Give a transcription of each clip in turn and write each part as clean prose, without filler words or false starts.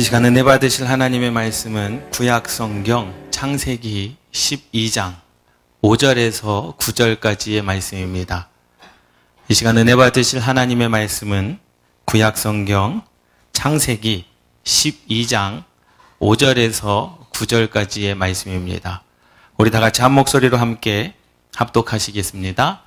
시간 은혜 받으실 하나님의 말씀은 구약성경 창세기 12장 5절에서 9절까지의 말씀입니다. 이 시간 은혜 받으실 하나님의 말씀은 구약성경 창세기 12장 5절에서 9절까지의 말씀입니다. 우리 다 같이 한 목소리로 함께 합독하시겠습니다.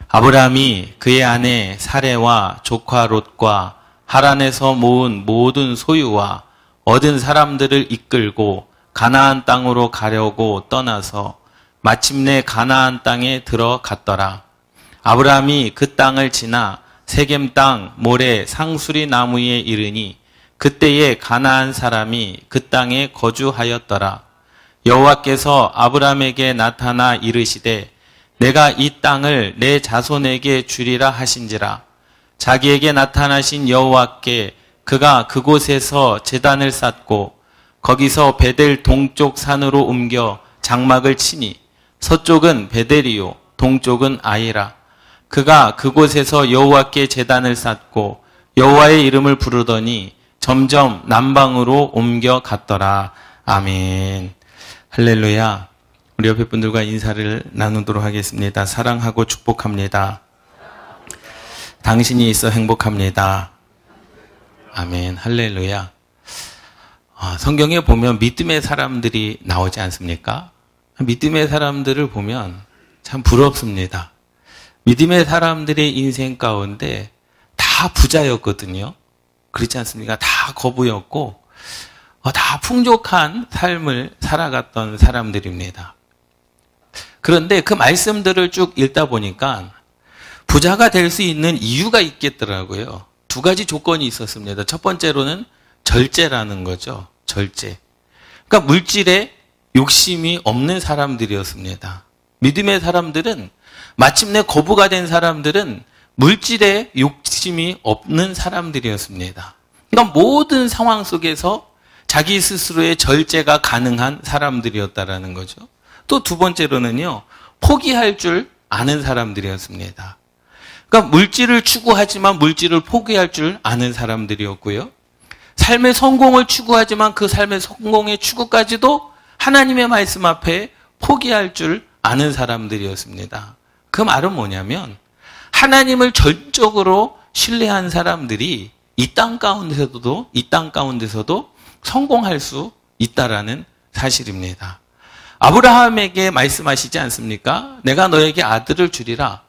아브라함이 그의 아내 사레와 조카 롯과 하란에서 모은 모든 소유와 얻은 사람들을 이끌고 가나안 땅으로 가려고 떠나서 마침내 가나안 땅에 들어갔더라. 아브라함이 그 땅을 지나 세겜 땅 모래 상수리 나무에 이르니 그때에 가나안 사람이 그 땅에 거주하였더라. 여호와께서 아브라함에게 나타나 이르시되 내가 이 땅을 내 자손에게 주리라 하신지라. 자기에게 나타나신 여호와께 그가 그곳에서 제단을 쌓고 거기서 베델 동쪽 산으로 옮겨 장막을 치니 서쪽은 베델이요 동쪽은 아이라. 그가 그곳에서 여호와께 제단을 쌓고 여호와의 이름을 부르더니 점점 남방으로 옮겨갔더라. 아멘. 할렐루야. 우리 옆에 분들과 인사를 나누도록 하겠습니다. 사랑하고 축복합니다. 당신이 있어 행복합니다. 아멘. 할렐루야. 성경에 보면 믿음의 사람들이 나오지 않습니까? 믿음의 사람들을 보면 참 부럽습니다. 믿음의 사람들의 인생 가운데 다 부자였거든요. 그렇지 않습니까? 다 거부였고 다 풍족한 삶을 살아갔던 사람들입니다. 그런데 그 말씀들을 쭉 읽다 보니까 부자가 될 수 있는 이유가 있겠더라고요. 두 가지 조건이 있었습니다. 첫 번째로는 절제라는 거죠. 절제. 그러니까 물질에 욕심이 없는 사람들이었습니다. 믿음의 사람들은 마침내 거부가 된 사람들은 물질에 욕심이 없는 사람들이었습니다. 그러니까 모든 상황 속에서 자기 스스로의 절제가 가능한 사람들이었다라는 거죠. 또 두 번째로는요, 포기할 줄 아는 사람들이었습니다. 그러니까 물질을 추구하지만 물질을 포기할 줄 아는 사람들이었고요. 삶의 성공을 추구하지만 그 삶의 성공의 추구까지도 하나님의 말씀 앞에 포기할 줄 아는 사람들이었습니다. 그 말은 뭐냐면 하나님을 전적으로 신뢰한 사람들이 이 땅 가운데서도 성공할 수 있다라는 사실입니다. 아브라함에게 말씀하시지 않습니까? 내가 너에게 아들을 주리라.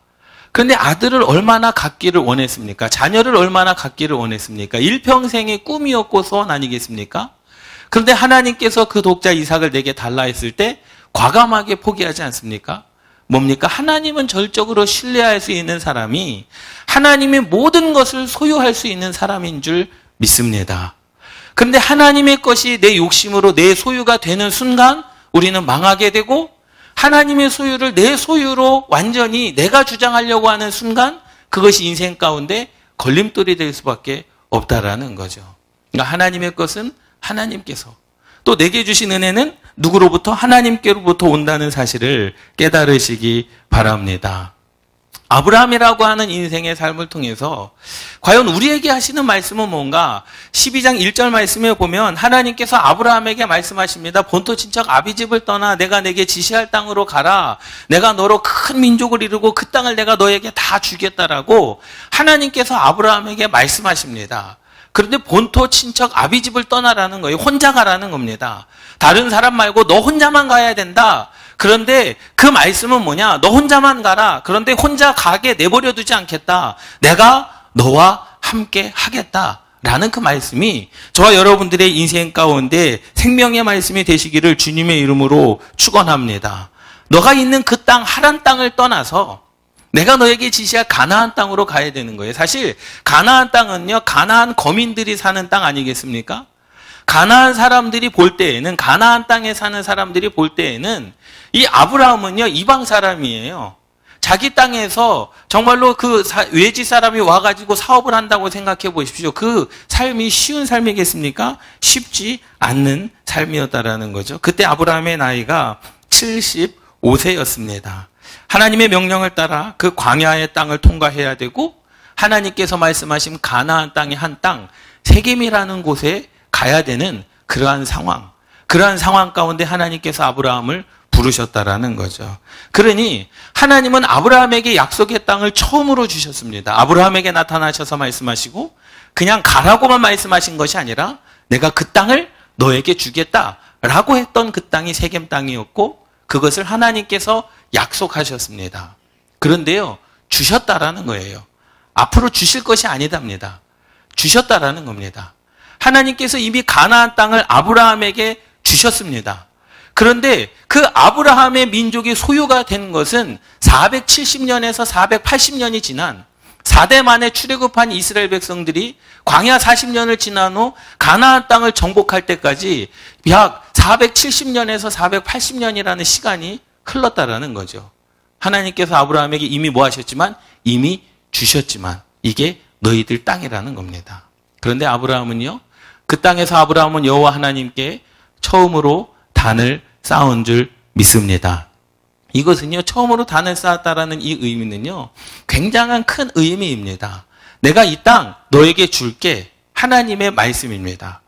그런데 아들을 얼마나 갖기를 원했습니까? 자녀를 얼마나 갖기를 원했습니까? 일평생의 꿈이었고 소원 아니겠습니까? 그런데 하나님께서 그 독자 이삭을 내게 달라 했을 때 과감하게 포기하지 않습니까? 뭡니까? 하나님은 절적으로 신뢰할 수 있는 사람이 하나님의 모든 것을 소유할 수 있는 사람인 줄 믿습니다. 그런데 하나님의 것이 내 욕심으로 내 소유가 되는 순간 우리는 망하게 되고 하나님의 소유를 내 소유로 완전히 내가 주장하려고 하는 순간 그것이 인생 가운데 걸림돌이 될 수밖에 없다라는 거죠. 그러니까 하나님의 것은 하나님께서 또 내게 주신 은혜는 누구로부터? 하나님께로부터 온다는 사실을 깨달으시기 바랍니다. 아브라함이라고 하는 인생의 삶을 통해서 과연 우리에게 하시는 말씀은 뭔가? 12장 1절 말씀에 보면 하나님께서 아브라함에게 말씀하십니다. 본토 친척 아비집을 떠나 내가 내게 지시할 땅으로 가라. 내가 너로 큰 민족을 이루고 그 땅을 내가 너에게 다 주겠다라고 하나님께서 아브라함에게 말씀하십니다. 그런데 본토 친척 아비집을 떠나라는 거예요. 혼자 가라는 겁니다. 다른 사람 말고 너 혼자만 가야 된다. 그런데 그 말씀은 뭐냐? 너 혼자만 가라. 그런데 혼자 가게 내버려 두지 않겠다. 내가 너와 함께 하겠다라는 그 말씀이 저와 여러분들의 인생 가운데 생명의 말씀이 되시기를 주님의 이름으로 축원합니다. 너가 있는 그 땅 하란 땅을 떠나서 내가 너에게 지시할 가나안 땅으로 가야 되는 거예요. 사실 가나안 땅은요, 가나안 거민들이 사는 땅 아니겠습니까? 가나안 사람들이 볼 때에는, 가나안 땅에 사는 사람들이 볼 때에는 이 아브라함은요, 이방 사람이에요. 자기 땅에서 정말로 그 외지 사람이 와가지고 사업을 한다고 생각해 보십시오. 그 삶이 쉬운 삶이겠습니까? 쉽지 않는 삶이었다라는 거죠. 그때 아브라함의 나이가 75세였습니다. 하나님의 명령을 따라 그 광야의 땅을 통과해야 되고 하나님께서 말씀하신 가나안 땅의 한 땅, 세겜이라는 곳에 가야 되는 그러한 상황 가운데 하나님께서 아브라함을 부르셨다라는 거죠. 그러니 하나님은 아브라함에게 약속의 땅을 처음으로 주셨습니다. 아브라함에게 나타나셔서 말씀하시고 그냥 가라고만 말씀하신 것이 아니라 내가 그 땅을 너에게 주겠다라고 했던 그 땅이 세겜 땅이었고 그것을 하나님께서 약속하셨습니다. 그런데요, 주셨다라는 거예요. 앞으로 주실 것이 아니답니다. 주셨다라는 겁니다. 하나님께서 이미 가나안 땅을 아브라함에게 주셨습니다. 그런데 그 아브라함의 민족이 소유가 된 것은 470년에서 480년이 지난 4대 만에 출애굽한 이스라엘 백성들이 광야 40년을 지난 후 가나안 땅을 정복할 때까지 약 470년에서 480년이라는 시간이 흘렀다라는 거죠. 하나님께서 아브라함에게 이미 뭐 하셨지만 이미 주셨지만 이게 너희들 땅이라는 겁니다. 그런데 아브라함은요, 그 땅에서 아브라함은 여호와 하나님께 처음으로 단을 쌓은 줄 믿습니다. 이것은요, 처음으로 단을 쌓았다라는 이 의미는요, 굉장한 큰 의미입니다. 내가 이 땅 너에게 줄게, 하나님의 말씀입니다.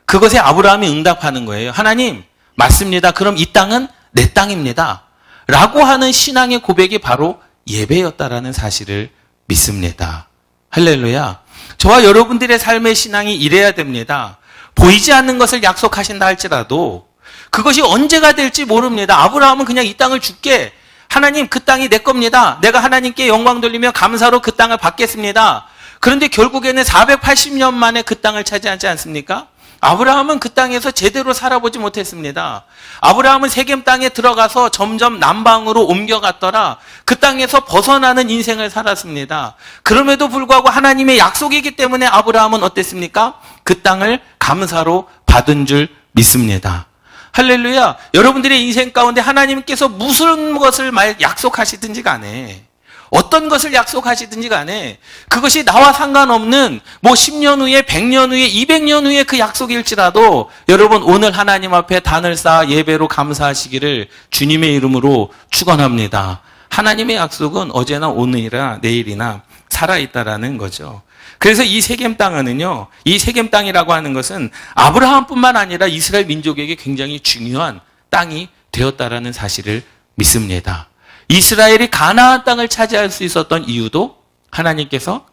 그것에 아브라함이 응답하는 거예요. 하나님, 맞습니다. 그럼 이 땅은 내 땅입니다. 라고 하는 신앙의 고백이 바로 예배였다라는 사실을 믿습니다. 할렐루야. 저와 여러분들의 삶의 신앙이 이래야 됩니다. 보이지 않는 것을 약속하신다 할지라도 그것이 언제가 될지 모릅니다. 아브라함은 그냥 이 땅을 줄게. 하나님, 그 땅이 내 겁니다. 내가 하나님께 영광 돌리며 감사로 그 땅을 받겠습니다. 그런데 결국에는 480년 만에 그 땅을 차지하지 않습니까? 아브라함은 그 땅에서 제대로 살아보지 못했습니다. 아브라함은 세겜 땅에 들어가서 점점 남방으로 옮겨갔더라. 그 땅에서 벗어나는 인생을 살았습니다. 그럼에도 불구하고 하나님의 약속이기 때문에 아브라함은 어땠습니까? 그 땅을 감사로 받은 줄 믿습니다. 할렐루야. 여러분들의 인생 가운데 하나님께서 무슨 것을 약속하시든지 간에 어떤 것을 약속하시든지 간에 그것이 나와 상관없는 10년 후에 100년 후에 200년 후에 그 약속일지라도 여러분 오늘 하나님 앞에 단을 쌓아 예배로 감사하시기를 주님의 이름으로 축원합니다. 하나님의 약속은 어제나 오늘이나 내일이나 살아있다라는 거죠. 그래서 이 세겜 땅은요, 이 세겜 땅이라고 하는 것은 아브라함뿐만 아니라 이스라엘 민족에게 굉장히 중요한 땅이 되었다라는 사실을 믿습니다. 이스라엘이 가나안 땅을 차지할 수 있었던 이유도 하나님께서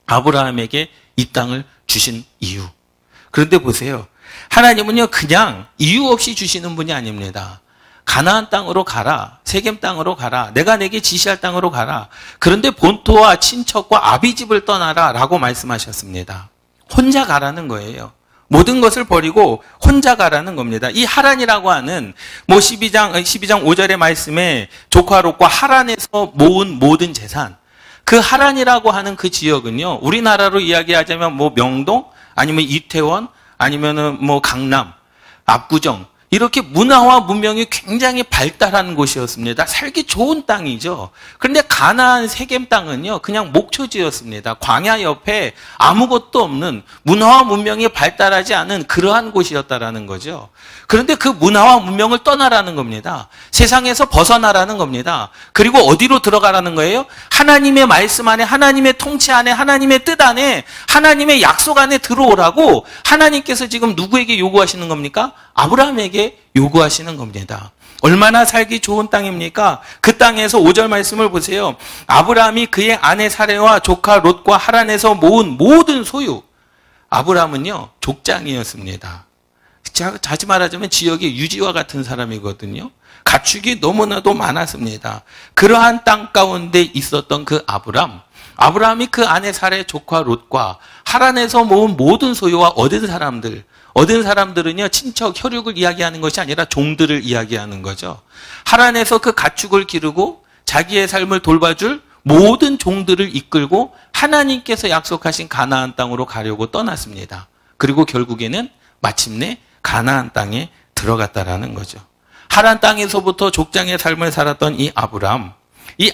아브라함에게 이 땅을 주신 이유. 그런데 보세요. 하나님은요, 그냥 이유 없이 주시는 분이 아닙니다. 가나안 땅으로 가라. 세겜 땅으로 가라. 내가 내게 지시할 땅으로 가라. 그런데 본토와 친척과 아비집을 떠나라 라고 말씀하셨습니다. 혼자 가라는 거예요. 모든 것을 버리고 혼자 가라는 겁니다. 이 하란이라고 하는 12장 5절의 말씀에 조카 롯과 하란에서 모은 모든 재산, 그 하란이라고 하는 그 지역은요, 우리나라로 이야기하자면 명동 아니면 이태원 아니면은 강남, 압구정, 이렇게 문화와 문명이 굉장히 발달한 곳이었습니다. 살기 좋은 땅이죠. 그런데 가나안 세겜 땅은요, 그냥 목초지였습니다. 광야 옆에 아무것도 없는, 문화와 문명이 발달하지 않은 그러한 곳이었다라는 거죠. 그런데 그 문화와 문명을 떠나라는 겁니다. 세상에서 벗어나라는 겁니다. 그리고 어디로 들어가라는 거예요? 하나님의 말씀 안에, 하나님의 통치 안에, 하나님의 뜻 안에, 하나님의 약속 안에 들어오라고 하나님께서 지금 누구에게 요구하시는 겁니까? 아브라함에게 요구하시는 겁니다. 얼마나 살기 좋은 땅입니까? 그 땅에서 5절 말씀을 보세요. 아브라함이 그의 아내 사레와 조카 롯과 하란에서 모은 모든 소유. 아브라함은요, 족장이었습니다. 다시 말하자면 지역의 유지와 같은 사람이거든요. 가축이 너무나도 많았습니다. 그러한 땅 가운데 있었던 그 아브라함이 그 아내 사레 조카 롯과 하란에서 모은 모든 소유와 얻은 사람들은요, 친척, 혈육을 이야기하는 것이 아니라 종들을 이야기하는 거죠. 하란에서 그 가축을 기르고 자기의 삶을 돌봐줄 모든 종들을 이끌고 하나님께서 약속하신 가나안 땅으로 가려고 떠났습니다. 그리고 결국에는 마침내 가나안 땅에 들어갔다라는 거죠. 하란 땅에서부터 족장의 삶을 살았던 이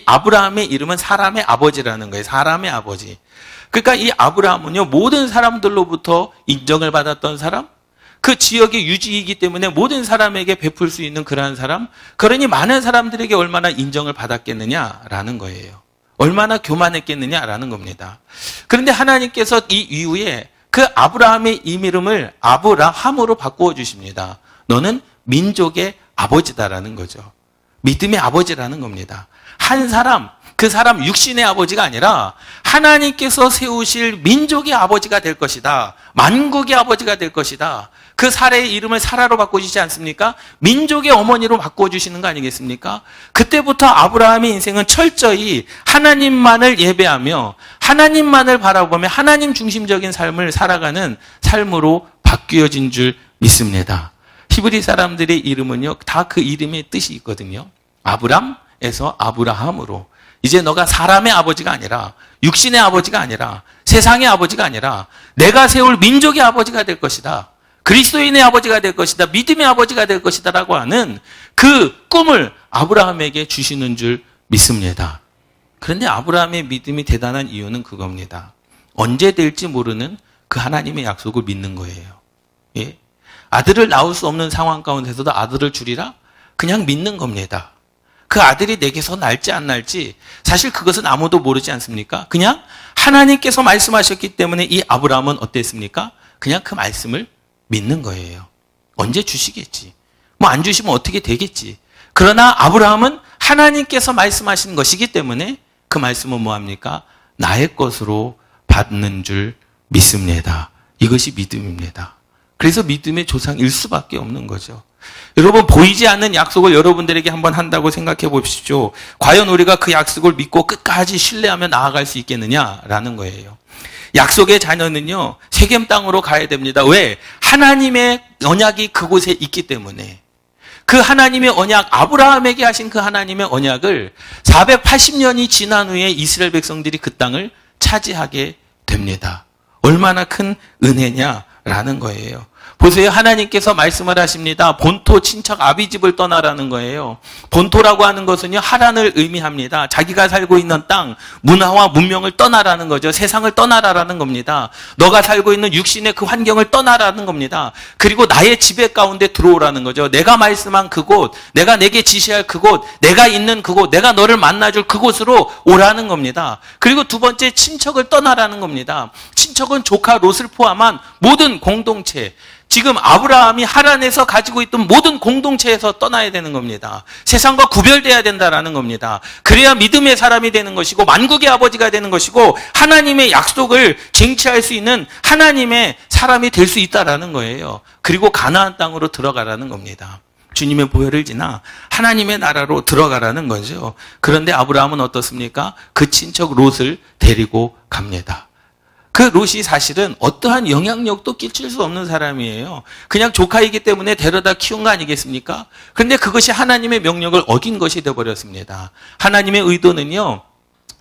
아브라함의 이름은 사람의 아버지라는 거예요. 사람의 아버지. 그러니까 이 아브라함은요, 모든 사람들로부터 인정을 받았던 사람, 그 지역의 유지이기 때문에 모든 사람에게 베풀 수 있는 그러한 사람, 그러니 많은 사람들에게 얼마나 인정을 받았겠느냐라는 거예요. 얼마나 교만했겠느냐라는 겁니다. 그런데 하나님께서 이 이후에 그 아브라함의 이름을 아브라함으로 바꾸어 주십니다. 너는 민족의 아버지다라는 거죠. 믿음의 아버지라는 겁니다. 한 사람, 그 사람 육신의 아버지가 아니라 하나님께서 세우실 민족의 아버지가 될 것이다. 만국의 아버지가 될 것이다. 그 사라의 이름을 사라로 바꿔주시지 않습니까? 민족의 어머니로 바꿔주시는 거 아니겠습니까? 그때부터 아브라함의 인생은 철저히 하나님만을 예배하며 하나님만을 바라보며 하나님 중심적인 삶을 살아가는 삶으로 바뀌어진 줄 믿습니다. 히브리 사람들의 이름은요, 다 그 이름의 뜻이 있거든요. 아브람에서 아브라함으로. 이제 너가 사람의 아버지가 아니라, 육신의 아버지가 아니라, 세상의 아버지가 아니라, 내가 세울 민족의 아버지가 될 것이다. 그리스도인의 아버지가 될 것이다. 믿음의 아버지가 될 것이다. 라고 하는 그 꿈을 아브라함에게 주시는 줄 믿습니다. 그런데 아브라함의 믿음이 대단한 이유는 그겁니다. 언제 될지 모르는 그 하나님의 약속을 믿는 거예요. 예? 아들을 낳을 수 없는 상황 가운데서도 아들을 주리라? 그냥 믿는 겁니다. 그 아들이 내게서 날지 안 날지 사실 그것은 아무도 모르지 않습니까? 그냥 하나님께서 말씀하셨기 때문에 이 아브라함은 어땠습니까? 그냥 그 말씀을 믿는 거예요. 언제 주시겠지. 뭐 안 주시면 어떻게 되겠지. 그러나 아브라함은 하나님께서 말씀하신 것이기 때문에 그 말씀은 뭐합니까? 나의 것으로 받는 줄 믿습니다. 이것이 믿음입니다. 그래서 믿음의 조상일 수밖에 없는 거죠. 여러분, 보이지 않는 약속을 여러분들에게 한번 한다고 생각해 보십시오. 과연 우리가 그 약속을 믿고 끝까지 신뢰하며 나아갈 수 있겠느냐라는 거예요. 약속의 자녀는요, 세겜 땅으로 가야 됩니다. 왜? 하나님의 언약이 그곳에 있기 때문에. 그 하나님의 언약, 아브라함에게 하신 그 하나님의 언약을 480년이 지난 후에 이스라엘 백성들이 그 땅을 차지하게 됩니다. 얼마나 큰 은혜냐라는 거예요. 보세요. 하나님께서 말씀을 하십니다. 본토 친척 아비집을 떠나라는 거예요. 본토라고 하는 것은요, 하란을 의미합니다. 자기가 살고 있는 땅, 문화와 문명을 떠나라는 거죠. 세상을 떠나라라는 겁니다. 너가 살고 있는 육신의 그 환경을 떠나라는 겁니다. 그리고 나의 지배 가운데 들어오라는 거죠. 내가 말씀한 그곳, 내가 내게 지시할 그곳, 내가 있는 그곳, 내가 너를 만나줄 그곳으로 오라는 겁니다. 그리고 두 번째, 친척을 떠나라는 겁니다. 친척은 조카 롯을 포함한 모든 공동체, 지금 아브라함이 하란에서 가지고 있던 모든 공동체에서 떠나야 되는 겁니다. 세상과 구별돼야 된다라는 겁니다. 그래야 믿음의 사람이 되는 것이고 만국의 아버지가 되는 것이고 하나님의 약속을 쟁취할 수 있는 하나님의 사람이 될 수 있다라는 거예요. 그리고 가나안 땅으로 들어가라는 겁니다. 주님의 보혈을 지나 하나님의 나라로 들어가라는 거죠. 그런데 아브라함은 어떻습니까? 그 친척 롯을 데리고 갑니다. 그 롯이 사실은 어떠한 영향력도 끼칠 수 없는 사람이에요. 그냥 조카이기 때문에 데려다 키운 거 아니겠습니까? 그런데 그것이 하나님의 명령을 어긴 것이 되어버렸습니다. 하나님의 의도는요,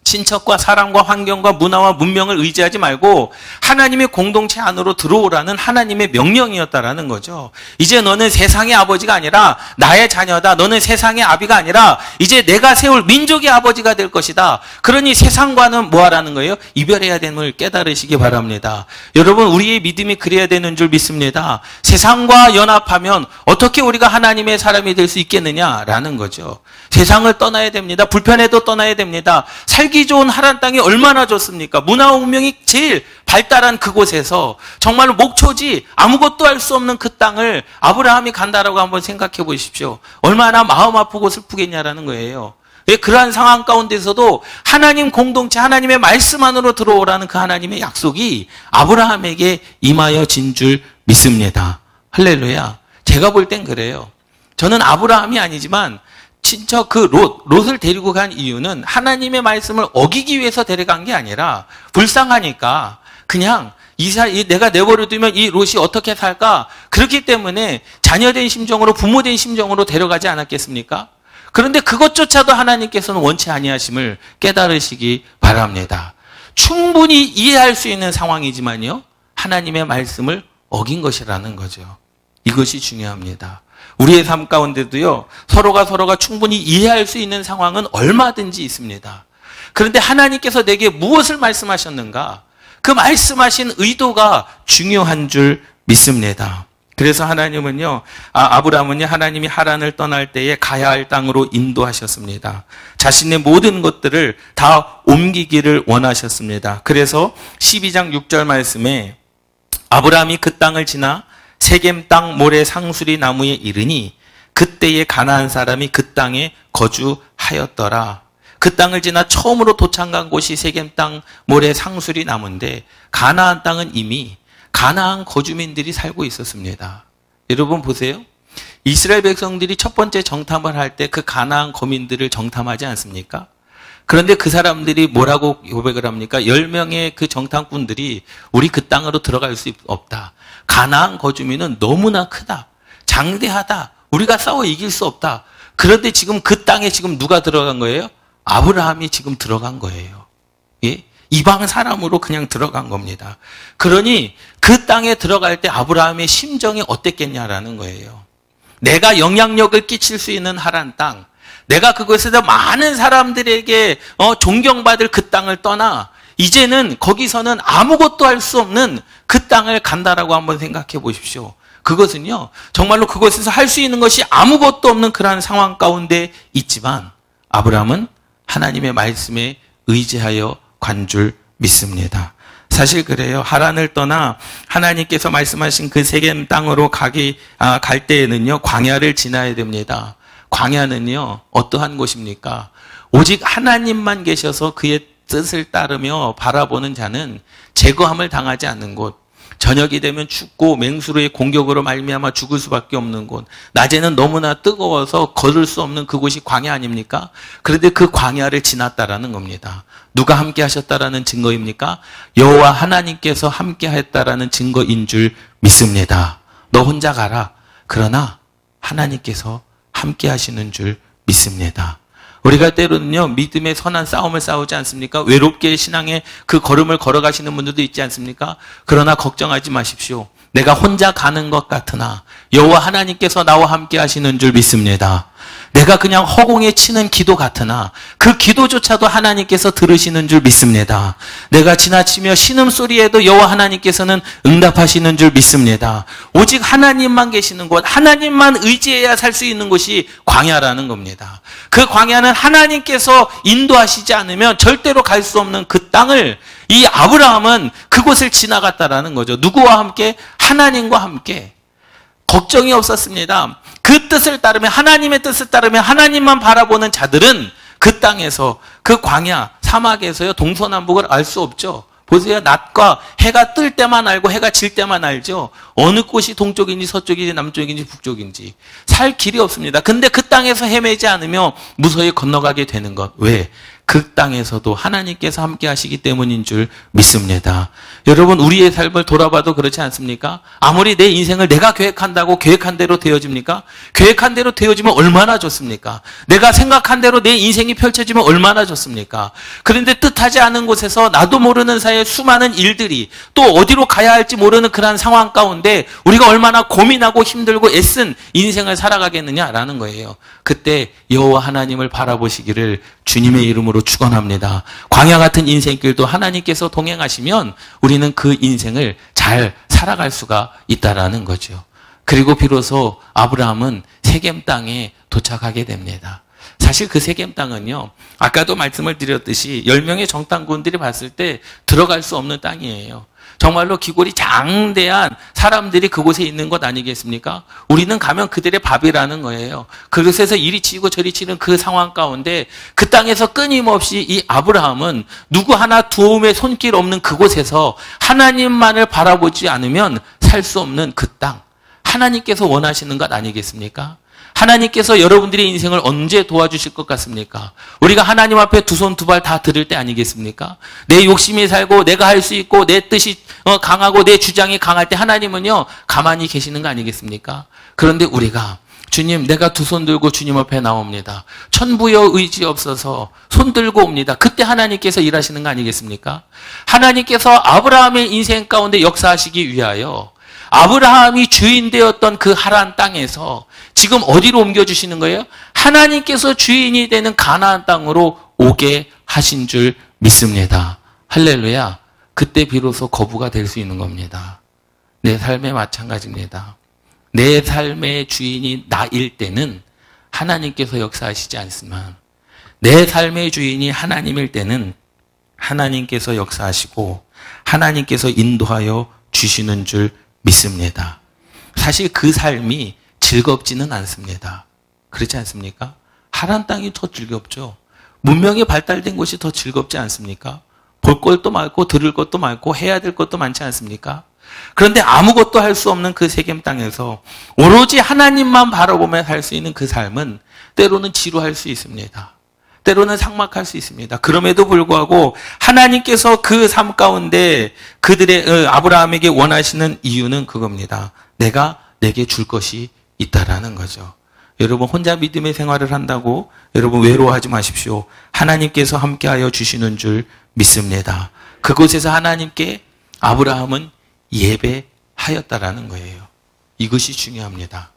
친척과 사람과 환경과 문화와 문명을 의지하지 말고 하나님의 공동체 안으로 들어오라는 하나님의 명령이었다라는 거죠. 이제 너는 세상의 아버지가 아니라 나의 자녀다. 너는 세상의 아비가 아니라 이제 내가 세울 민족의 아버지가 될 것이다. 그러니 세상과는 뭐 하라는 거예요? 이별해야 됨을 깨달으시기 바랍니다. 여러분, 우리의 믿음이 그래야 되는 줄 믿습니다. 세상과 연합하면 어떻게 우리가 하나님의 사람이 될 수 있겠느냐라는 거죠. 세상을 떠나야 됩니다. 불편해도 떠나야 됩니다. 살기 좋은 하란 땅이 얼마나 좋습니까? 문화와 문명이 제일 발달한 그곳에서 정말로 목초지 아무것도 할 수 없는 그 땅을 아브라함이 간다라고 한번 생각해 보십시오. 얼마나 마음 아프고 슬프겠냐라는 거예요. 그러한 상황 가운데서도 하나님 공동체, 하나님의 말씀 안으로 들어오라는 그 하나님의 약속이 아브라함에게 임하여진 줄 믿습니다. 할렐루야. 제가 볼 땐 그래요. 저는 아브라함이 아니지만 친척 그 롯을 데리고 간 이유는 하나님의 말씀을 어기기 위해서 데려간 게 아니라 불쌍하니까 그냥 내가 내버려 두면 이 롯이 어떻게 살까? 그렇기 때문에 자녀된 심정으로, 부모된 심정으로 데려가지 않았겠습니까? 그런데 그것조차도 하나님께서는 원치 아니하심을 깨달으시기 바랍니다. 충분히 이해할 수 있는 상황이지만요, 하나님의 말씀을 어긴 것이라는 거죠. 이것이 중요합니다. 우리의 삶 가운데도요, 서로가 충분히 이해할 수 있는 상황은 얼마든지 있습니다. 그런데 하나님께서 내게 무엇을 말씀하셨는가? 그 말씀하신 의도가 중요한 줄 믿습니다. 그래서 하나님은요, 아브라함은요, 하나님이 하란을 떠날 때에 가야 할 땅으로 인도하셨습니다. 자신의 모든 것들을 다 옮기기를 원하셨습니다. 그래서 12장 6절 말씀에 아브라함이 그 땅을 지나 세겜 땅 모래 상수리 나무에 이르니 그때에 가나안 사람이 그 땅에 거주하였더라. 그 땅을 지나 처음으로 도착한 곳이 세겜 땅 모래 상수리 나무인데 가나안 땅은 이미 가나안 거주민들이 살고 있었습니다. 여러분 보세요. 이스라엘 백성들이 첫 번째 정탐을 할 때 그 가나안 거민들을 정탐하지 않습니까? 그런데 그 사람들이 뭐라고 고백을 합니까? 10명의 그 정탐꾼들이 우리 그 땅으로 들어갈 수 없다. 가나안 거주민은 너무나 크다. 장대하다. 우리가 싸워 이길 수 없다. 그런데 지금 그 땅에 지금 누가 들어간 거예요? 아브라함이 지금 들어간 거예요. 예? 이방 사람으로 그냥 들어간 겁니다. 그러니 그 땅에 들어갈 때 아브라함의 심정이 어땠겠냐라는 거예요. 내가 영향력을 끼칠 수 있는 하란 땅, 내가 그곳에서 많은 사람들에게 존경받을 그 땅을 떠나 이제는 거기서는 아무것도 할 수 없는 그 땅을 간다라고 한번 생각해 보십시오. 그것은요, 정말로 그곳에서 할 수 있는 것이 아무것도 없는 그러한 상황 가운데 있지만 아브라함은 하나님의 말씀에 의지하여 간 줄 믿습니다. 사실 그래요. 하란을 떠나 하나님께서 말씀하신 그 세겜 땅으로 갈 때에는요, 광야를 지나야 됩니다. 광야는요, 어떠한 곳입니까? 오직 하나님만 계셔서 그의 뜻을 따르며 바라보는 자는 제거함을 당하지 않는 곳, 저녁이 되면 춥고 맹수로의 공격으로 말미암아 죽을 수밖에 없는 곳, 낮에는 너무나 뜨거워서 걸을 수 없는 그곳이 광야 아닙니까? 그런데 그 광야를 지났다라는 겁니다. 누가 함께 하셨다라는 증거입니까? 여호와 하나님께서 함께 했다라는 증거인 줄 믿습니다. 너 혼자 가라. 그러나 하나님께서 함께 하시는 줄 믿습니다. 우리가 때로는요, 믿음의 선한 싸움을 싸우지 않습니까? 외롭게 신앙의 그 걸음을 걸어가시는 분들도 있지 않습니까? 그러나 걱정하지 마십시오. 내가 혼자 가는 것 같으나 여호와 하나님께서 나와 함께 하시는 줄 믿습니다. 내가 그냥 허공에 치는 기도 같으나 그 기도조차도 하나님께서 들으시는 줄 믿습니다. 내가 지나치며 신음소리에도 여호와 하나님께서는 응답하시는 줄 믿습니다. 오직 하나님만 계시는 곳, 하나님만 의지해야 살 수 있는 곳이 광야라는 겁니다. 그 광야는 하나님께서 인도하시지 않으면 절대로 갈 수 없는 그 땅을 이 아브라함은 그곳을 지나갔다라는 거죠. 누구와 함께? 하나님과 함께. 걱정이 없었습니다. 그 뜻을 따르면, 하나님의 뜻을 따르면 하나님만 바라보는 자들은 그 땅에서, 그 광야, 사막에서요, 동서남북을 알 수 없죠. 보세요. 낮과 해가 뜰 때만 알고 해가 질 때만 알죠. 어느 곳이 동쪽인지 서쪽인지 남쪽인지 북쪽인지 살 길이 없습니다. 근데 그 땅에서 헤매지 않으며 무서히 건너가게 되는 것. 왜? 그 땅에서도 하나님께서 함께 하시기 때문인 줄 믿습니다. 여러분, 우리의 삶을 돌아봐도 그렇지 않습니까? 아무리 내 인생을 내가 계획한다고 계획한 대로 되어집니까? 계획한 대로 되어지면 얼마나 좋습니까? 내가 생각한 대로 내 인생이 펼쳐지면 얼마나 좋습니까? 그런데 뜻하지 않은 곳에서 나도 모르는 사이에 수많은 일들이, 또 어디로 가야 할지 모르는 그러한 상황 가운데 우리가 얼마나 고민하고 힘들고 애쓴 인생을 살아가겠느냐라는 거예요. 그때 여호와 하나님을 바라보시기를 주님의 이름으로 축원합니다. 광야 같은 인생길도 하나님께서 동행하시면 우리는 그 인생을 잘 살아갈 수가 있다라는 거죠. 그리고 비로소 아브라함은 세겜 땅에 도착하게 됩니다. 사실 그 세겜 땅은요, 아까도 말씀을 드렸듯이 10명의 정탐꾼들이 봤을 때 들어갈 수 없는 땅이에요. 정말로 기골이 장대한 사람들이 그곳에 있는 것 아니겠습니까? 우리는 가면 그들의 밥이라는 거예요. 그곳에서 이리 치고 저리 치는 그 상황 가운데 그 땅에서 끊임없이 이 아브라함은 누구 하나 도움의 손길 없는 그곳에서 하나님만을 바라보지 않으면 살 수 없는 그 땅, 하나님께서 원하시는 것 아니겠습니까? 하나님께서 여러분들의 인생을 언제 도와주실 것 같습니까? 우리가 하나님 앞에 두 손 두 발 다 들을 때 아니겠습니까? 내 욕심이 살고 내가 할 수 있고 내 뜻이 강하고 내 주장이 강할 때 하나님은요, 가만히 계시는 거 아니겠습니까? 그런데 우리가 주님, 내가 두 손 들고 주님 앞에 나옵니다. 천부여 의지 없어서 손 들고 옵니다. 그때 하나님께서 일하시는 거 아니겠습니까? 하나님께서 아브라함의 인생 가운데 역사하시기 위하여 아브라함이 주인 되었던 그 하란 땅에서 지금 어디로 옮겨주시는 거예요? 하나님께서 주인이 되는 가나안 땅으로 오게 하신 줄 믿습니다. 할렐루야. 그때 비로소 거부가 될 수 있는 겁니다. 내 삶에 마찬가지입니다. 내 삶의 주인이 나일 때는 하나님께서 역사하시지 않지만 내 삶의 주인이 하나님일 때는 하나님께서 역사하시고 하나님께서 인도하여 주시는 줄 믿습니다. 사실 그 삶이 즐겁지는 않습니다. 그렇지 않습니까? 하란 땅이 더 즐겁죠. 문명이 발달된 곳이 더 즐겁지 않습니까? 볼 것도 많고 들을 것도 많고 해야 될 것도 많지 않습니까? 그런데 아무것도 할 수 없는 그 세겜 땅에서 오로지 하나님만 바라보며 살 수 있는 그 삶은 때로는 지루할 수 있습니다. 때로는 삭막할 수 있습니다. 그럼에도 불구하고 하나님께서 그 삶 가운데 그들의 아브라함에게 원하시는 이유는 그겁니다. 내가 내게 줄 것이 있다라는 거죠. 여러분 혼자 믿음의 생활을 한다고 여러분 외로워하지 마십시오. 하나님께서 함께하여 주시는 줄 믿습니다. 그곳에서 하나님께 아브라함은 예배하였다라는 거예요. 이것이 중요합니다.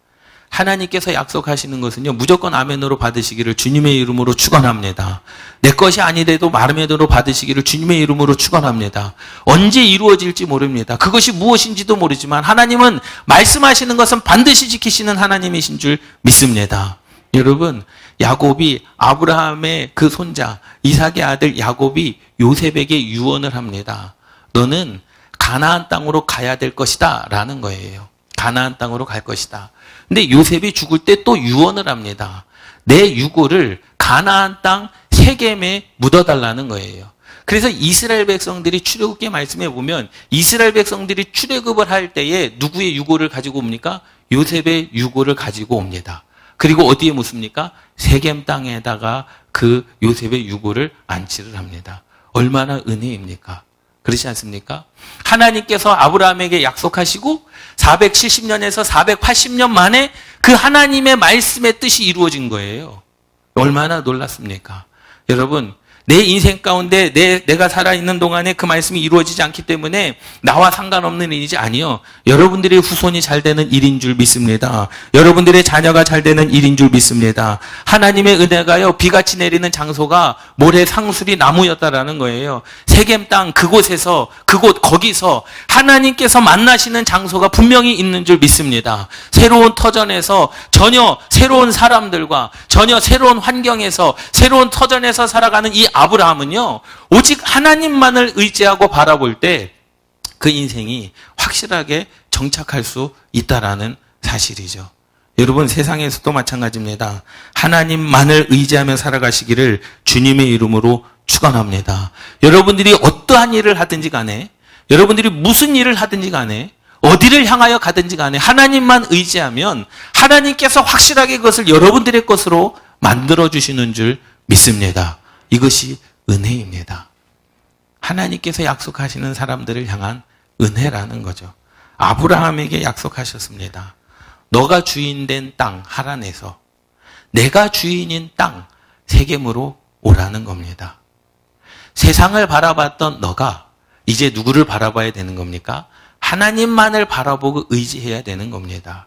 하나님께서 약속하시는 것은요, 무조건 아멘으로 받으시기를 주님의 이름으로 축원합니다. 내 것이 아니래도 아멘으로 받으시기를 주님의 이름으로 축원합니다. 언제 이루어질지 모릅니다. 그것이 무엇인지도 모르지만 하나님은 말씀하시는 것은 반드시 지키시는 하나님이신 줄 믿습니다. 여러분, 야곱이 아브라함의 그 손자 이삭의 아들 야곱이 요셉에게 유언을 합니다. 너는 가나안 땅으로 가야 될 것이다 라는 거예요. 가나안 땅으로 갈 것이다. 근데 요셉이 죽을 때 또 유언을 합니다. 내 유골을 가나안 땅 세겜에 묻어달라는 거예요. 그래서 이스라엘 백성들이 출애굽기 말씀에 보면 이스라엘 백성들이 출애굽을 할 때에 누구의 유골을 가지고 옵니까? 요셉의 유골을 가지고 옵니다. 그리고 어디에 묻습니까? 세겜 땅에다가 그 요셉의 유골을 안치를 합니다. 얼마나 은혜입니까? 그렇지 않습니까? 하나님께서 아브라함에게 약속하시고 470년에서 480년 만에 그 하나님의 말씀의 뜻이 이루어진 거예요. 얼마나 놀랐습니까? 여러분, 내 인생 가운데 내가 살아있는 동안에 그 말씀이 이루어지지 않기 때문에 나와 상관없는 일이지 아니요. 여러분들의 후손이 잘 되는 일인 줄 믿습니다. 여러분들의 자녀가 잘 되는 일인 줄 믿습니다. 하나님의 은혜가요, 비같이 내리는 장소가 모래 상수리 나무였다라는 거예요. 세겜 땅 그곳에서, 거기서 하나님께서 만나시는 장소가 분명히 있는 줄 믿습니다. 새로운 터전에서 전혀 새로운 사람들과 전혀 새로운 환경에서 새로운 터전에서 살아가는 이 아브라함은요, 오직 하나님만을 의지하고 바라볼 때 그 인생이 확실하게 정착할 수 있다라는 사실이죠. 여러분, 세상에서도 마찬가지입니다. 하나님만을 의지하며 살아가시기를 주님의 이름으로 축원합니다. 여러분들이 어떠한 일을 하든지 간에, 여러분들이 무슨 일을 하든지 간에, 어디를 향하여 가든지 간에 하나님만 의지하면 하나님께서 확실하게 그것을 여러분들의 것으로 만들어주시는 줄 믿습니다. 이것이 은혜입니다. 하나님께서 약속하시는 사람들을 향한 은혜라는 거죠. 아브라함에게 약속하셨습니다. 너가 주인된 땅 하란에서 내가 주인인 땅 세겜으로 오라는 겁니다. 세상을 바라봤던 너가 이제 누구를 바라봐야 되는 겁니까? 하나님만을 바라보고 의지해야 되는 겁니다.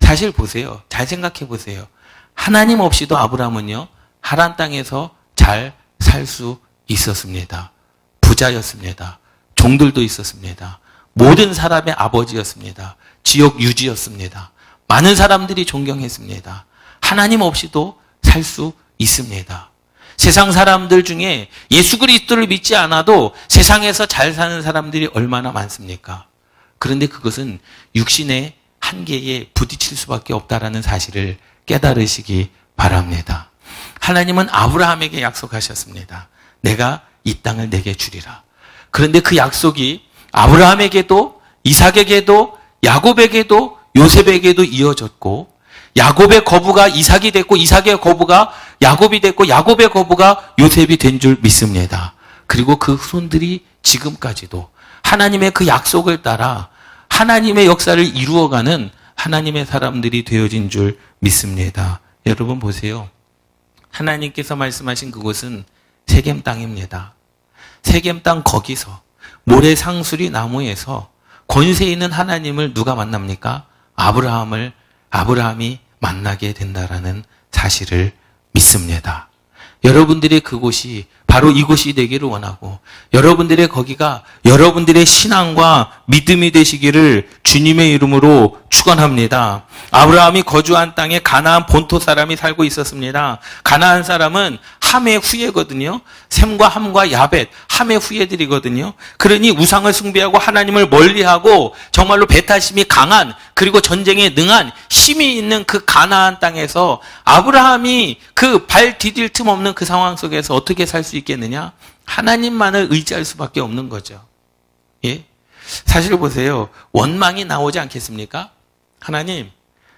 사실 보세요. 잘 생각해 보세요. 하나님 없이도 아브라함은요, 하란 땅에서 잘 살 수 있었습니다. 부자였습니다. 종들도 있었습니다. 모든 사람의 아버지였습니다. 지역 유지였습니다. 많은 사람들이 존경했습니다. 하나님 없이도 살 수 있습니다. 세상 사람들 중에 예수 그리스도를 믿지 않아도 세상에서 잘 사는 사람들이 얼마나 많습니까? 그런데 그것은 육신의 한계에 부딪힐 수밖에 없다라는 사실을 깨달으시기 바랍니다. 하나님은 아브라함에게 약속하셨습니다. 내가 이 땅을 내게 주리라. 그런데 그 약속이 아브라함에게도 이삭에게도 야곱에게도 요셉에게도 이어졌고, 야곱의 거부가 이삭이 됐고 이삭의 거부가 야곱이 됐고 야곱의 거부가 요셉이 된 줄 믿습니다. 그리고 그 후손들이 지금까지도 하나님의 그 약속을 따라 하나님의 역사를 이루어가는 하나님의 사람들이 되어진 줄 믿습니다. 여러분 보세요. 하나님께서 말씀하신 그곳은 세겜 땅입니다. 세겜 땅 거기서 모래상수리 나무에서 권세 있는 하나님을 누가 만납니까? 아브라함이 만나게 된다라는 사실을 믿습니다. 여러분들의 그곳이 바로 이곳이 되기를 원하고, 여러분들의 거기가 여러분들의 신앙과 믿음이 되시기를 주님의 이름으로 축원합니다. 아브라함이 거주한 땅에 가나안 본토 사람이 살고 있었습니다. 가나안 사람은 함의 후예거든요. 셈과 함과 야벳, 함의 후예들이거든요. 그러니 우상을 숭배하고 하나님을 멀리하고 정말로 배타심이 강한, 그리고 전쟁에 능한 힘이 있는 그 가나안 땅에서 아브라함이 그 발 디딜 틈 없는 그 상황 속에서 어떻게 살 수 있겠느냐? 하나님만을 의지할 수밖에 없는 거죠. 예? 사실 보세요. 원망이 나오지 않겠습니까? 하나님,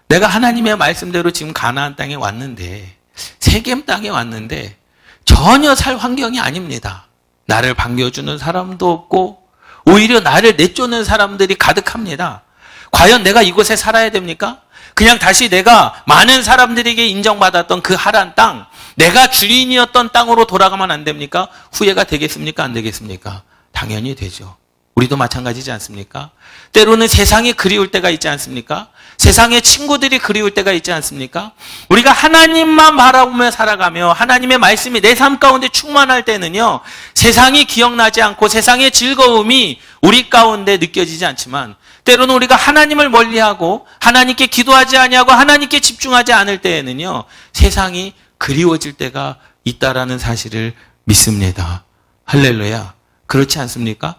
내가 하나님의 말씀대로 지금 가나안 땅에 왔는데, 세겜 땅에 왔는데 전혀 살 환경이 아닙니다. 나를 반겨주는 사람도 없고 오히려 나를 내쫓는 사람들이 가득합니다. 과연 내가 이곳에 살아야 됩니까? 그냥 다시 내가 많은 사람들에게 인정받았던 그 하란 땅, 내가 주인이었던 땅으로 돌아가면 안 됩니까? 후회가 되겠습니까? 안 되겠습니까? 당연히 되죠. 우리도 마찬가지지 않습니까? 때로는 세상이 그리울 때가 있지 않습니까? 세상의 친구들이 그리울 때가 있지 않습니까? 우리가 하나님만 바라보며 살아가며 하나님의 말씀이 내 삶 가운데 충만할 때는요, 세상이 기억나지 않고 세상의 즐거움이 우리 가운데 느껴지지 않지만, 때로는 우리가 하나님을 멀리하고 하나님께 기도하지 아니하고 하나님께 집중하지 않을 때에는요, 세상이 그리워질 때가 있다라는 사실을 믿습니다. 할렐루야. 그렇지 않습니까?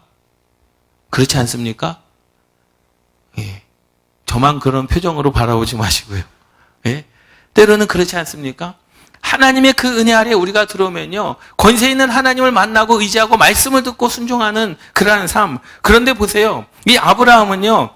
그렇지 않습니까? 예. 저만 그런 표정으로 바라보지 마시고요. 예? 때로는 그렇지 않습니까? 하나님의 그 은혜 아래 우리가 들어오면요, 권세 있는 하나님을 만나고 의지하고 말씀을 듣고 순종하는 그러한 삶. 그런데 보세요. 이 아브라함은요,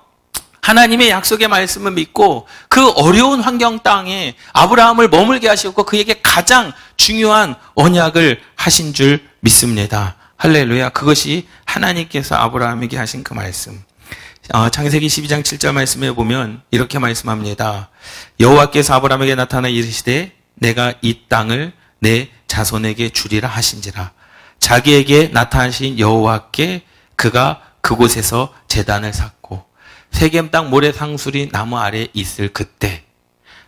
하나님의 약속의 말씀을 믿고 그 어려운 환경 땅에 아브라함을 머물게 하셨고 그에게 가장 중요한 언약을 하신 줄 믿습니다. 할렐루야. 그것이 하나님께서 아브라함에게 하신 그 말씀. 창세기 12장 7절 말씀에 보면 이렇게 말씀합니다. 여호와께서 아브라함에게 나타나 이르시되 내가 이 땅을 내 자손에게 주리라 하신지라. 자기에게 나타나신 여호와께 그가 그곳에서 제단을 쌓고 세겜 땅 모래상수리 나무 아래 있을 그때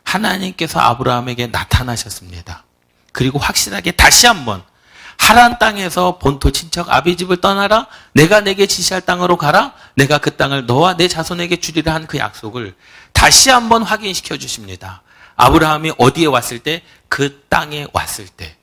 하나님께서 아브라함에게 나타나셨습니다. 그리고 확실하게 다시 한번 하란 땅에서 본토 친척 아비 집을 떠나라. 내가 내게 지시할 땅으로 가라. 내가 그 땅을 너와 내 자손에게 주리라 한 그 약속을 다시 한번 확인시켜 주십니다. 아브라함이 어디에 왔을 때? 그 땅에 왔을 때.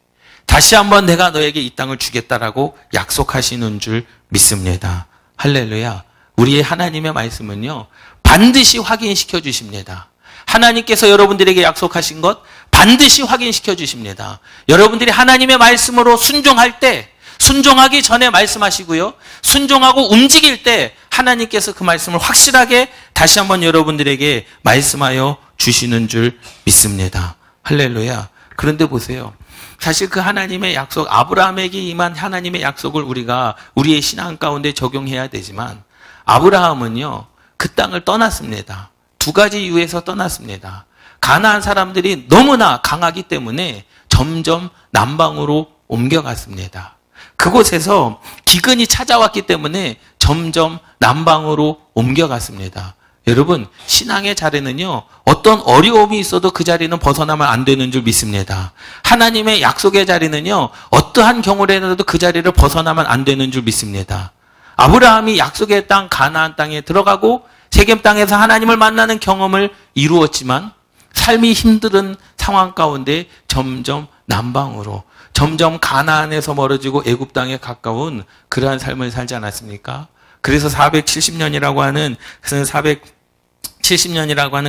다시 한번 내가 너에게 이 땅을 주겠다라고 약속하시는 줄 믿습니다. 할렐루야. 우리의 하나님의 말씀은요, 반드시 확인시켜 주십니다. 하나님께서 여러분들에게 약속하신 것 반드시 확인시켜 주십니다. 여러분들이 하나님의 말씀으로 순종할 때, 순종하기 전에 말씀하시고요, 순종하고 움직일 때 하나님께서 그 말씀을 확실하게 다시 한번 여러분들에게 말씀하여 주시는 줄 믿습니다. 할렐루야. 그런데 보세요. 사실 그 하나님의 약속, 아브라함에게 임한 하나님의 약속을 우리가 우리의 신앙 가운데 적용해야 되지만, 아브라함은요, 그 땅을 떠났습니다. 두 가지 이유에서 떠났습니다. 가나안 사람들이 너무나 강하기 때문에 점점 남방으로 옮겨갔습니다. 그곳에서 기근이 찾아왔기 때문에 점점 남방으로 옮겨갔습니다. 여러분, 신앙의 자리는요, 어떤 어려움이 있어도 그 자리는 벗어나면 안 되는 줄 믿습니다. 하나님의 약속의 자리는요, 어떠한 경우라도 그 자리를 벗어나면 안 되는 줄 믿습니다. 아브라함이 약속의 땅 가나안 땅에 들어가고 세겜 땅에서 하나님을 만나는 경험을 이루었지만 삶이 힘든 상황 가운데 점점 남방으로, 점점 가나안에서 멀어지고 애굽 땅에 가까운 그러한 삶을 살지 않았습니까? 그래서 470년이라고 하는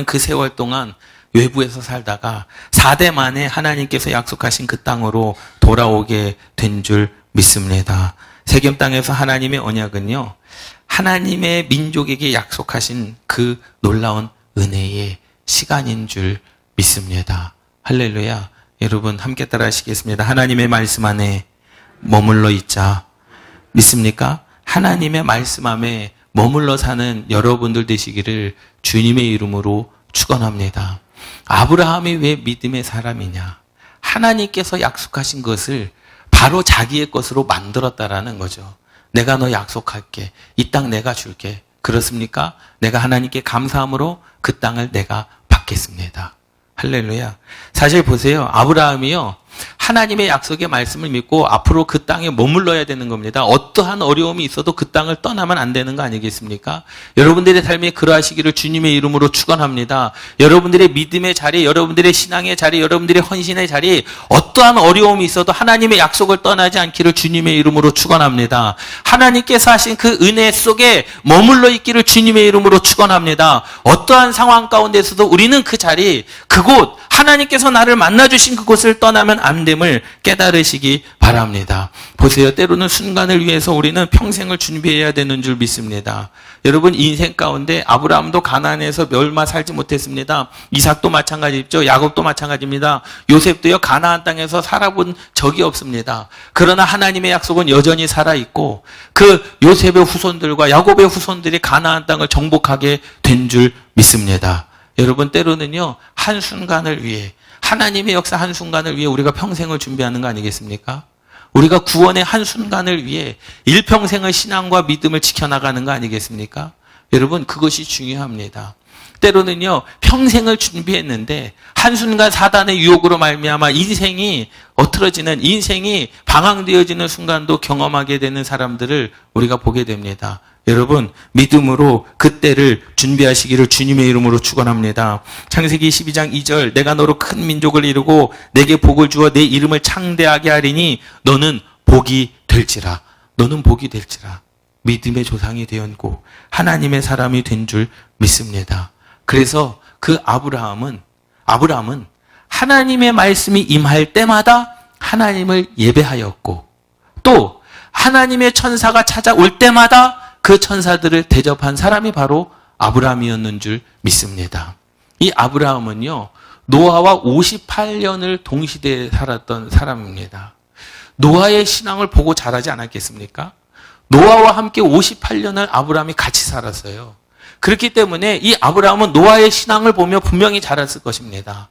그 세월 동안 외부에서 살다가 4대 만에 하나님께서 약속하신 그 땅으로 돌아오게 된 줄 믿습니다. 세겜 땅에서 하나님의 언약은요, 하나님의 민족에게 약속하신 그 놀라운 은혜의 시간인 줄 믿습니다. 할렐루야. 여러분 함께 따라 하시겠습니다. 하나님의 말씀 안에 머물러 있자. 믿습니까? 하나님의 말씀 안에 머물러 사는 여러분들 되시기를 주님의 이름으로 축원합니다. 아브라함이 왜 믿음의 사람이냐? 하나님께서 약속하신 것을 바로 자기의 것으로 만들었다라는 거죠. 내가 너 약속할게. 이 땅 내가 줄게. 그렇습니까? 내가 하나님께 감사함으로 그 땅을 내가 받겠습니다. 할렐루야. 사실 보세요. 아브라함이요, 하나님의 약속의 말씀을 믿고 앞으로 그 땅에 머물러야 되는 겁니다. 어떠한 어려움이 있어도 그 땅을 떠나면 안 되는 거 아니겠습니까? 여러분들의 삶이 그러하시기를 주님의 이름으로 축원합니다. 여러분들의 믿음의 자리, 여러분들의 신앙의 자리, 여러분들의 헌신의 자리, 어떠한 어려움이 있어도 하나님의 약속을 떠나지 않기를 주님의 이름으로 축원합니다. 하나님께서 하신 그 은혜 속에 머물러 있기를 주님의 이름으로 축원합니다. 어떠한 상황 가운데서도 우리는 그 자리, 그곳, 하나님께서 나를 만나주신 그곳을 떠나면 안 됨을 깨달으시기 바랍니다. 보세요. 때로는 순간을 위해서 우리는 평생을 준비해야 되는 줄 믿습니다. 여러분, 인생 가운데 아브라함도 가나안에서 얼마 살지 못했습니다. 이삭도 마찬가지죠. 야곱도 마찬가지입니다. 요셉도요, 가나안 땅에서 살아본 적이 없습니다. 그러나 하나님의 약속은 여전히 살아있고 그 요셉의 후손들과 야곱의 후손들이 가나안 땅을 정복하게 된 줄 믿습니다. 여러분, 때로는요, 한순간을 위해, 하나님의 역사 한순간을 위해 우리가 평생을 준비하는 거 아니겠습니까? 우리가 구원의 한순간을 위해 일평생의 신앙과 믿음을 지켜나가는 거 아니겠습니까? 여러분, 그것이 중요합니다. 때로는요, 평생을 준비했는데 한순간 사단의 유혹으로 말미암아 인생이 어트러지는, 인생이 방황되어지는 순간도 경험하게 되는 사람들을 우리가 보게 됩니다. 여러분, 믿음으로 그때를 준비하시기를 주님의 이름으로 축원합니다. 창세기 12장 2절, 내가 너로 큰 민족을 이루고 내게 복을 주어 내 이름을 창대하게 하리니 너는 복이 될지라. 너는 복이 될지라. 믿음의 조상이 되었고 하나님의 사람이 된 줄 믿습니다. 그래서 그 아브라함은 하나님의 말씀이 임할 때마다 하나님을 예배하였고, 또 하나님의 천사가 찾아올 때마다 그 천사들을 대접한 사람이 바로 아브라함이었는 줄 믿습니다. 이 아브라함은요, 노아와 58년을 동시대에 살았던 사람입니다. 노아의 신앙을 보고 자라지 않았겠습니까? 노아와 함께 58년을 아브라함이 같이 살았어요. 그렇기 때문에 이 아브라함은 노아의 신앙을 보며 분명히 자랐을 것입니다.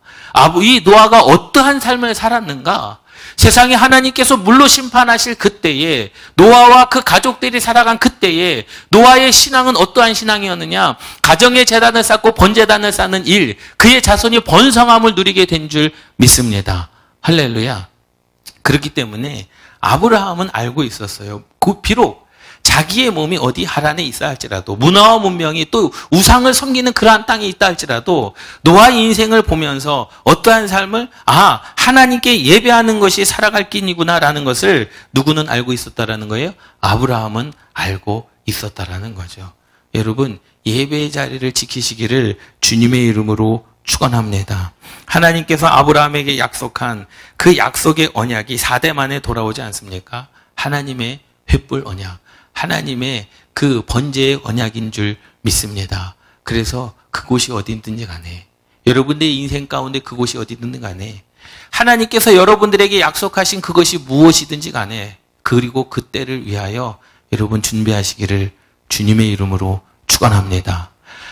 이 노아가 어떠한 삶을 살았는가? 세상에 하나님께서 물로 심판하실 그때에, 노아와 그 가족들이 살아간 그때에 노아의 신앙은 어떠한 신앙이었느냐? 가정의 재단을 쌓고 번제단을 쌓는 일, 그의 자손이 번성함을 누리게 된 줄 믿습니다. 할렐루야. 그렇기 때문에 아브라함은 알고 있었어요. 비록 자기의 몸이 어디 하란에 있어 할지라도, 문화와 문명이 또 우상을 섬기는 그러한 땅에 있다 할지라도 노아의 인생을 보면서 어떠한 삶을, 하나님께 예배하는 것이 살아갈 길이구나라는 것을 누구는 알고 있었다라는 거예요? 아브라함은 알고 있었다라는 거죠. 여러분, 예배의 자리를 지키시기를 주님의 이름으로 축원합니다. 하나님께서 아브라함에게 약속한 그 약속의 언약이 4대 만에 돌아오지 않습니까? 하나님의 횃불 언약, 하나님의 그 번제의 언약인 줄 믿습니다. 그래서 그곳이 어디든지 간에, 여러분들의 인생 가운데 그곳이 어디든지 간에, 하나님께서 여러분들에게 약속하신 그것이 무엇이든지 간에, 그리고 그때를 위하여 여러분 준비하시기를 주님의 이름으로 축원합니다.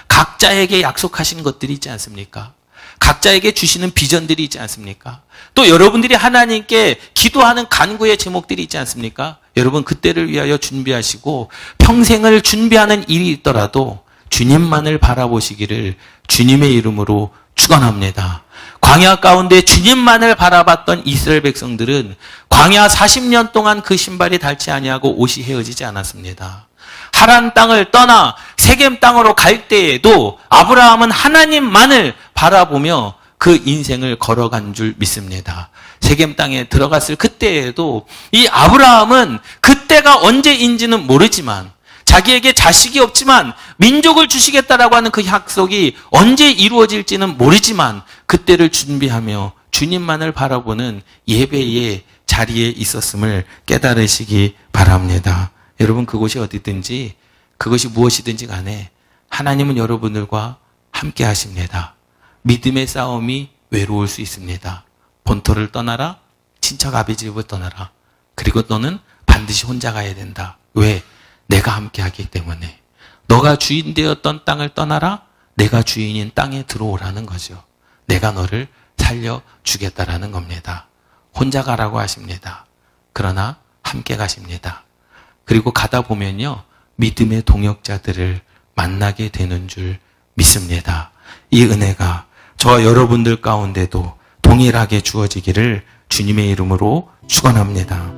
각자에게 약속하신 것들이 있지 않습니까? 각자에게 주시는 비전들이 있지 않습니까? 또 여러분들이 하나님께 기도하는 간구의 제목들이 있지 않습니까? 여러분, 그때를 위하여 준비하시고 평생을 준비하는 일이 있더라도 주님만을 바라보시기를 주님의 이름으로 축원합니다. 광야 가운데 주님만을 바라봤던 이스라엘 백성들은 광야 40년 동안 그 신발이 닳지 아니하고 옷이 헤어지지 않았습니다. 하란 땅을 떠나 세겜 땅으로 갈 때에도 아브라함은 하나님만을 바라보며 그 인생을 걸어간 줄 믿습니다. 세겜 땅에 들어갔을 그때에도 이 아브라함은 그때가 언제인지는 모르지만, 자기에게 자식이 없지만 민족을 주시겠다라고 하는 그 약속이 언제 이루어질지는 모르지만 그때를 준비하며 주님만을 바라보는 예배의 자리에 있었음을 깨달으시기 바랍니다. 여러분, 그곳이 어디든지, 그것이 무엇이든지 간에 하나님은 여러분들과 함께 하십니다. 믿음의 싸움이 외로울 수 있습니다. 본토를 떠나라, 친척 아비 집을 떠나라. 그리고 너는 반드시 혼자 가야 된다. 왜? 내가 함께 하기 때문에. 너가 주인 되었던 땅을 떠나라, 내가 주인인 땅에 들어오라는 거죠. 내가 너를 살려주겠다라는 겁니다. 혼자 가라고 하십니다. 그러나 함께 가십니다. 그리고 가다 보면요, 믿음의 동역자들을 만나게 되는 줄 믿습니다. 이 은혜가 저와 여러분들 가운데도 동일하게 주어지기를 주님의 이름으로 축원합니다.